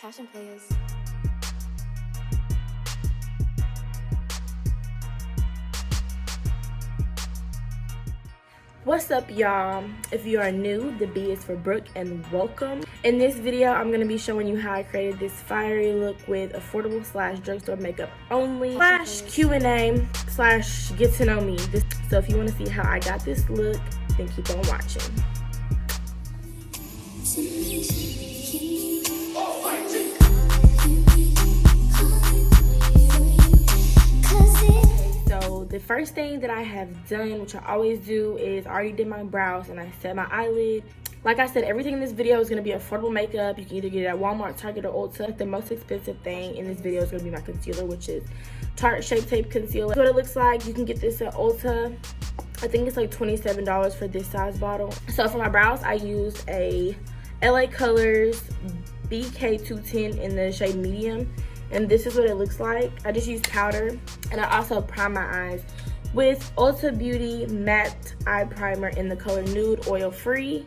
Passion players. What's up, y'all? If you are new, the B is for Brooke and welcome. In this video, I'm going to be showing you how I created this fiery look with affordable / drugstore makeup only / Q&A / get to know me. So if you want to see how I got this look, then keep on watching. So the first thing that I have done, which I always do, is I already did my brows and I set my eyelid. Like I said, everything in this video is going to be affordable makeup. You can either get it at Walmart, Target, or Ulta. The most expensive thing in this video is going to be my concealer, which is Tarte Shape Tape Concealer. That's what it looks like. You can get this at Ulta. I think it's like $27 for this size bottle. So for my brows, I use a LA Colors BK210 in the shade medium. And this is what it looks like. I just use powder, and I also prime my eyes with Ulta Beauty Matte Eye Primer in the color Nude Oil Free.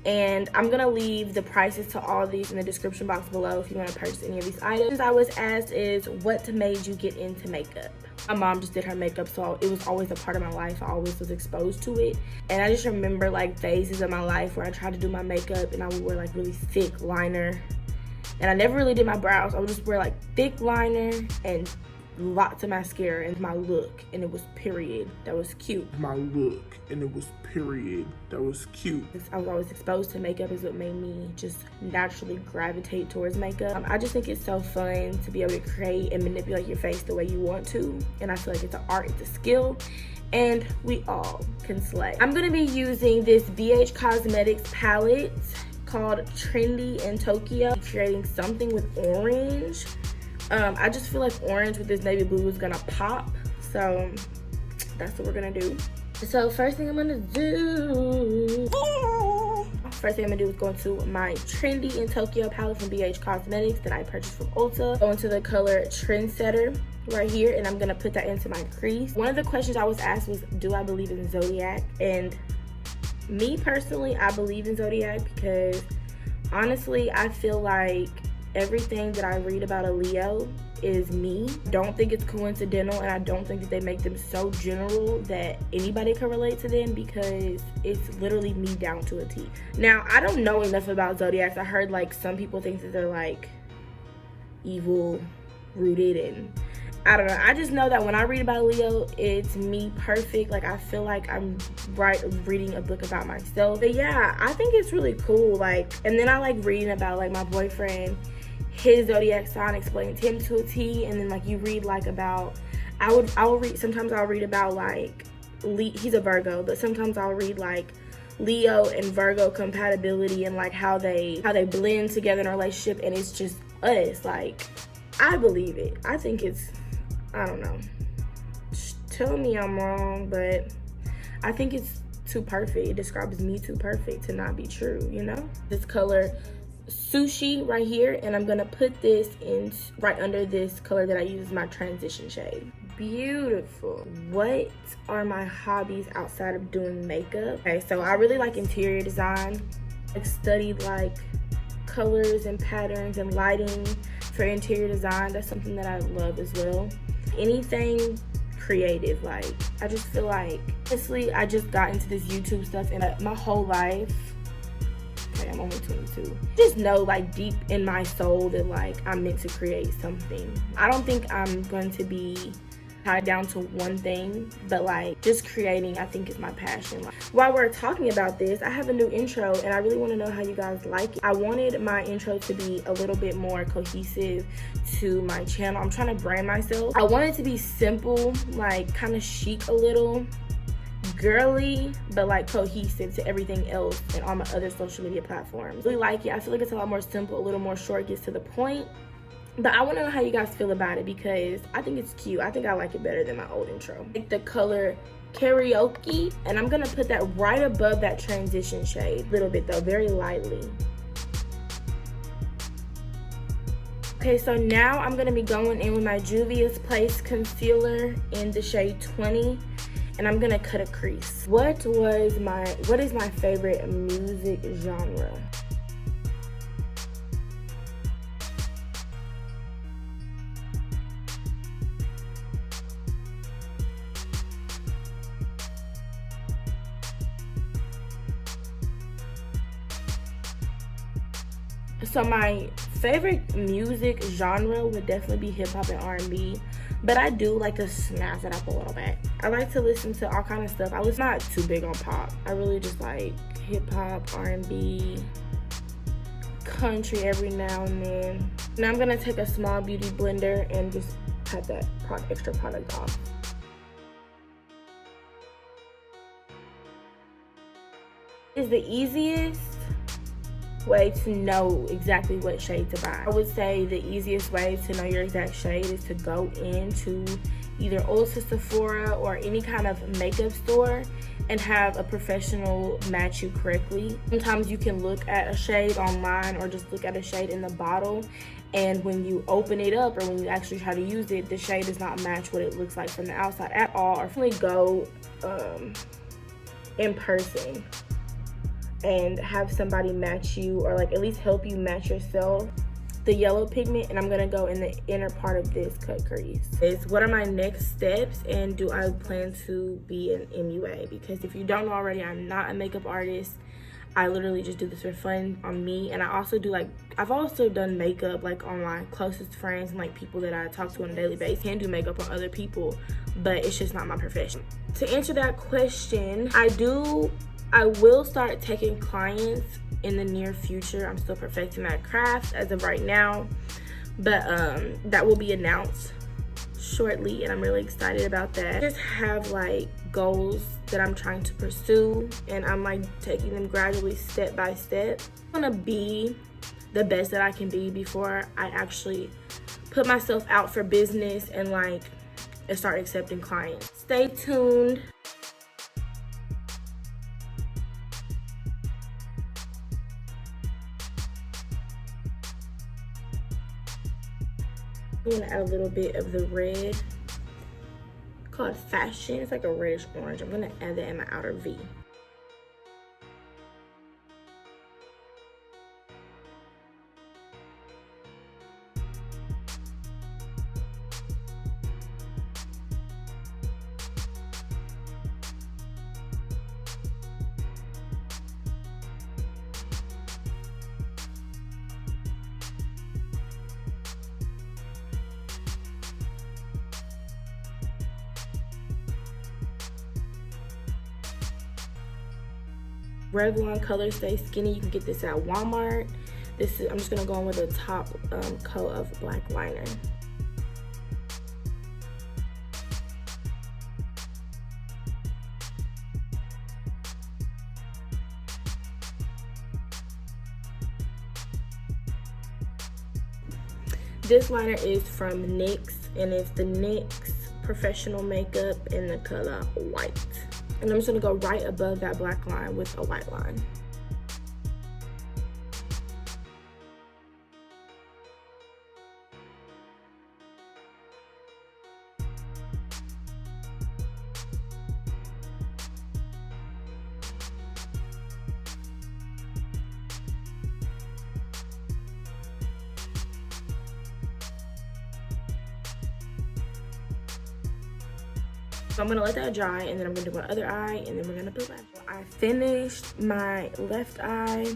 And I'm gonna leave the prices to all of these in the description box below if you want to purchase any of these items. I was asked is, what made you get into makeup? My mom just did her makeup, so it was always a part of my life. I always was exposed to it. And I just remember like phases of my life where I tried to do my makeup and I would wear like really thick liner. And I never really did my brows. I would just wear like thick liner and lots of mascara, and my look, and it was period. That was cute. My look, and it was period. That was cute. I was always exposed to makeup is what made me just naturally gravitate towards makeup. I just think it's so fun to be able to create and manipulate your face the way you want to. And I feel like it's an art, it's a skill, and we all can slay. I'm gonna be using this BH Cosmetics palette called Trendy in Tokyo, creating something with orange. I just feel like orange with this navy blue is gonna pop, so that's what we're gonna do. So first thing I'm gonna do is go into my Trendy in Tokyo palette from BH Cosmetics that I purchased from Ulta. Go into the color Trendsetter right here, and I'm gonna put that into my crease. One of the questions I was asked was, do I believe in zodiac? And me personally, I believe in zodiac because honestly, I feel like everything that I read about a Leo is me. Don't think it's coincidental, and I don't think that they make them so general that anybody can relate to them, because it's literally me down to a T. Now, I don't know enough about zodiacs. I heard like some people think that they're like evil rooted, and I don't know. I just know that when I read about Leo, it's me perfect. Like, I feel like I'm reading a book about myself. But yeah, I think it's really cool. Like, and then I like reading about like my boyfriend, his zodiac sign, explains him to a T. And then like you read like about, I'll read, sometimes I'll read about like, he's a Virgo, but sometimes I'll read like Leo and Virgo compatibility and like how they blend together in a relationship. And it's just us. Like, I believe it. I think it's, I don't know, tell me I'm wrong, but I think it's too perfect. It describes me too perfect to not be true, you know? This color Sushi right here, and I'm gonna put this in right under this color that I use as my transition shade. Beautiful. What are my hobbies outside of doing makeup? Okay, so I really like interior design. I studied like colors and patterns and lighting for interior design. That's something that I love as well. Anything creative, like I just feel like, honestly, I just got into this YouTube stuff, and my whole life, okay, I'm only 22, just know like deep in my soul that like I'm meant to create something. I don't think I'm going to be tied down to one thing, but like just creating, I think, is my passion. Like, while we're talking about this, I have a new intro, and I really want to know how you guys like it. I wanted my intro to be a little bit more cohesive to my channel. I'm trying to brand myself. I want it to be simple, like kind of chic, a little girly, but like cohesive to everything else and all my other social media platforms. Really like it. I feel like it's a lot more simple, a little more short, gets to the point. But I want to know how you guys feel about it, because I think it's cute. I think I like it better than my old intro. Like the color Karaoke, and I'm gonna put that right above that transition shade. A little bit though, very lightly. Okay, so now I'm gonna be going in with my Juvias Place concealer in the shade 20, and I'm gonna cut a crease. What is my favorite music genre? So my favorite music genre would definitely be hip-hop and R&B, but I do like to snazz it up a little bit. I like to listen to all kind of stuff. I'm not too big on pop. I really just like hip-hop, R&B, country every now and then. Now I'm gonna take a small beauty blender and just pat that extra product off. Is the easiest way to know exactly what shade to buy. I would say the easiest way to know your exact shade is to go into either Ulta, Sephora, or any kind of makeup store and have a professional match you correctly. Sometimes you can look at a shade online or just look at a shade in the bottle, and when you open it up or when you actually try to use it, the shade does not match what it looks like from the outside at all. Or definitely go in person and have somebody match you, or like at least help you match yourself. The yellow pigment, and I'm gonna go in the inner part of this cut crease. What are my next steps, and do I plan to be an MUA? Because if you don't know already, I'm not a makeup artist. I literally just do this for fun on me, and I also do I've also done makeup like on my closest friends and like people that I talk to on a daily basis. I can do makeup on other people, but it's just not my profession. To answer that question, I will start taking clients in the near future. I'm still perfecting that craft as of right now, but that will be announced shortly, and I'm really excited about that. I just have like goals that I'm trying to pursue, and I'm like taking them gradually, step by step. I want to be the best that I can be before I actually put myself out for business and start accepting clients. Stay tuned. I'm gonna add a little bit of the red called Fashion. It's like a reddish orange. I'm gonna add that in my outer V. Revlon Color Stay Skinny. You can get this at Walmart. I'm just gonna go in with a top coat of black liner. This liner is from NYX, and it's the NYX Professional Makeup in the color White. And I'm just gonna go right above that black line with a white line. So I'm gonna let that dry, and then I'm gonna do my other eye, and then we're gonna put lash. I finished my left eye,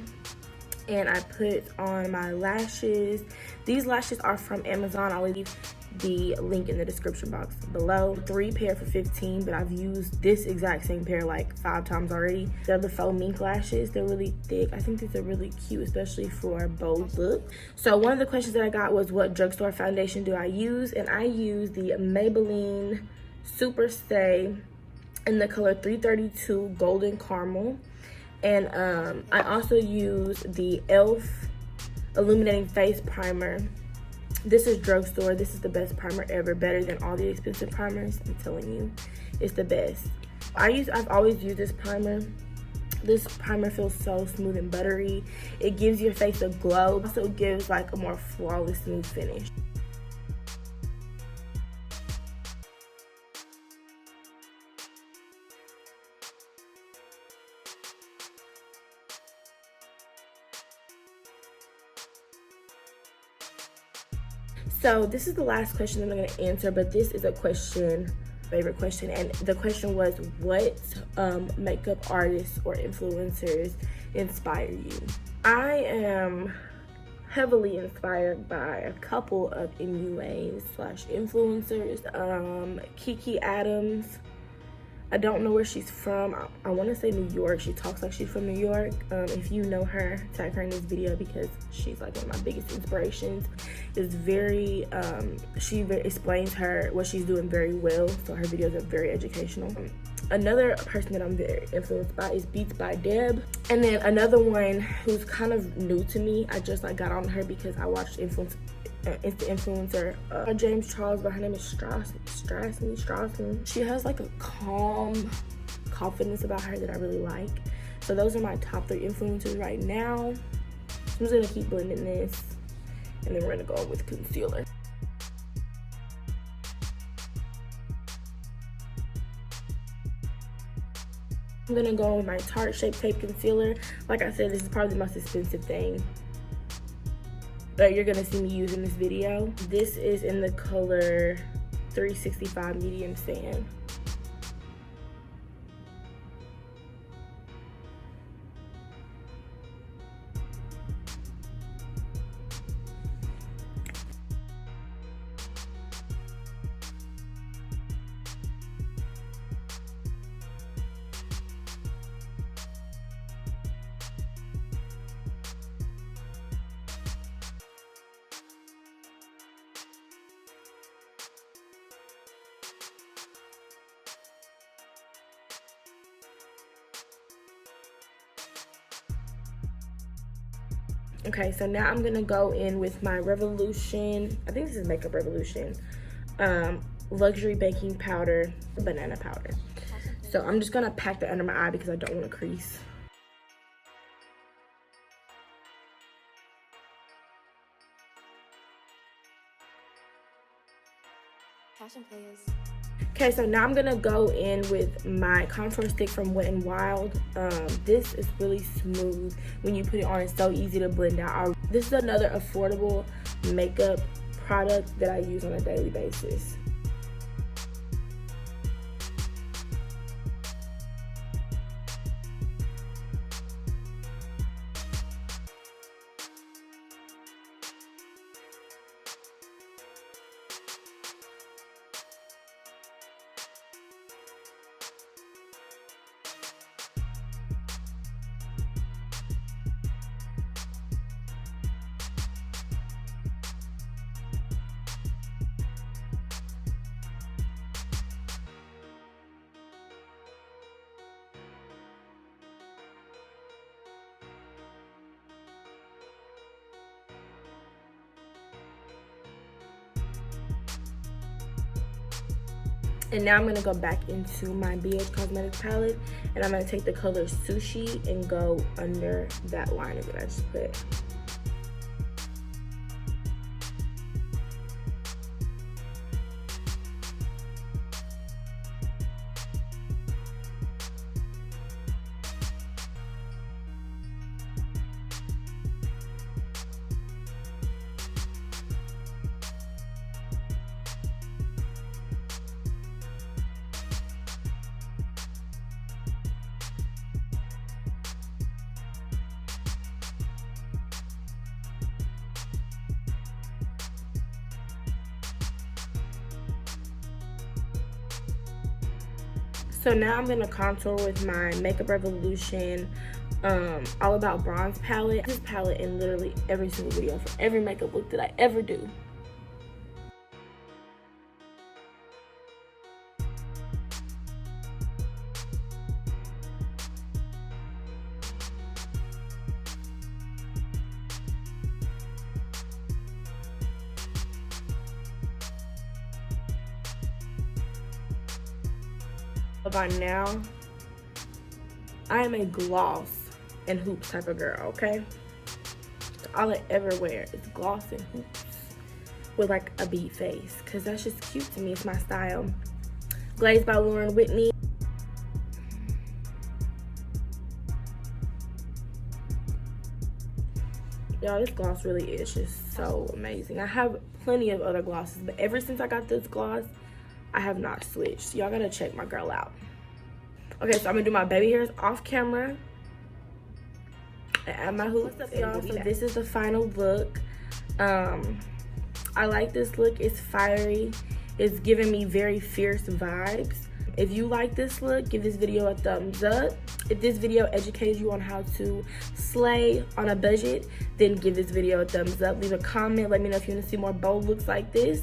and I put on my lashes. These lashes are from Amazon. I'll leave the link in the description box below. 3 pair for $15, but I've used this exact same pair like 5 times already. They're the faux mink lashes. They're really thick. I think these are really cute, especially for a bold look. So one of the questions that I got was, what drugstore foundation do I use? And I use the Maybelline Super Stay in the color 332 Golden Caramel. And I also use the e.l.f. Illuminating Face Primer. This is drugstore. This is the best primer ever, better than all the expensive primers. I'm telling you, it's the best. I've always used this primer. This primer feels so smooth and buttery. It gives your face a glow. It also gives like a more flawless, smooth finish. So this is the last question that I'm going to answer, but this is a favorite question, and the question was, what makeup artists or influencers inspire you? I am heavily inspired by a couple of MUAs slash influencers. Kiki Adams. I don't know where she's from. I want to say New York. She talks like she's from New York. If you know her, tag her in this video because she's like one of my biggest inspirations. It's very, she explains what she's doing very well. So her videos are very educational. Another person that I'm very influenced by is Beats by Deb. And then another one who's kind of new to me. I just like got on her because I watched influencer James Charles, but her name is Strassen. She has like a calm confidence about her that I really like. So those are my top 3 influencers right now. I'm just gonna keep blending this, and then we're gonna go with concealer. I'm gonna go with my Tarte Shape Tape Concealer. Like I said, this is probably the most expensive thing that you're gonna see me use in this video. This is in the color 365 Medium Sand. Okay, so now I'm gonna go in with my Revolution, I think this is Makeup Revolution, Luxury Baking Powder, Banana Powder. So I'm just gonna pack that under my eye because I don't want to crease. Okay, so now I'm gonna go in with my contour stick from Wet n Wild. This is really smooth. When you put it on, it's so easy to blend out. This is another affordable makeup product that I use on a daily basis. And now I'm gonna go back into my BH Cosmetics palette, and I'm gonna take the color Sushi and go under that liner that I just put. So now I'm gonna contour with my Makeup Revolution All About Bronze palette. This palette in literally every single video for every makeup look that I ever do. By now, I am a gloss and hoops type of girl, okay? So all I ever wear is gloss and hoops with like a bead face, because that's just cute to me. It's my style. Glazed by Lauren Whitney. Y'all, this gloss really is just so amazing. I have plenty of other glosses, but ever since I got this gloss, I have not switched. Y'all gotta check my girl out. Okay, so I'm gonna do my baby hairs off camera and add my hoops. What's up, y'all? So this is the final look. I like this look. It's fiery. It's giving me very fierce vibes. If you like this look, give this video a thumbs up. If this video educates you on how to slay on a budget, then give this video a thumbs up. Leave a comment. Let me know if you want to see more bold looks like this.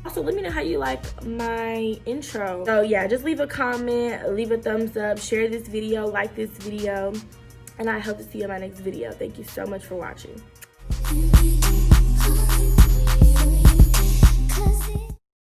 Also, let me know how you like my intro. So yeah, just leave a comment, leave a thumbs up, share this video, like this video, and I hope to see you in my next video. Thank you so much for watching.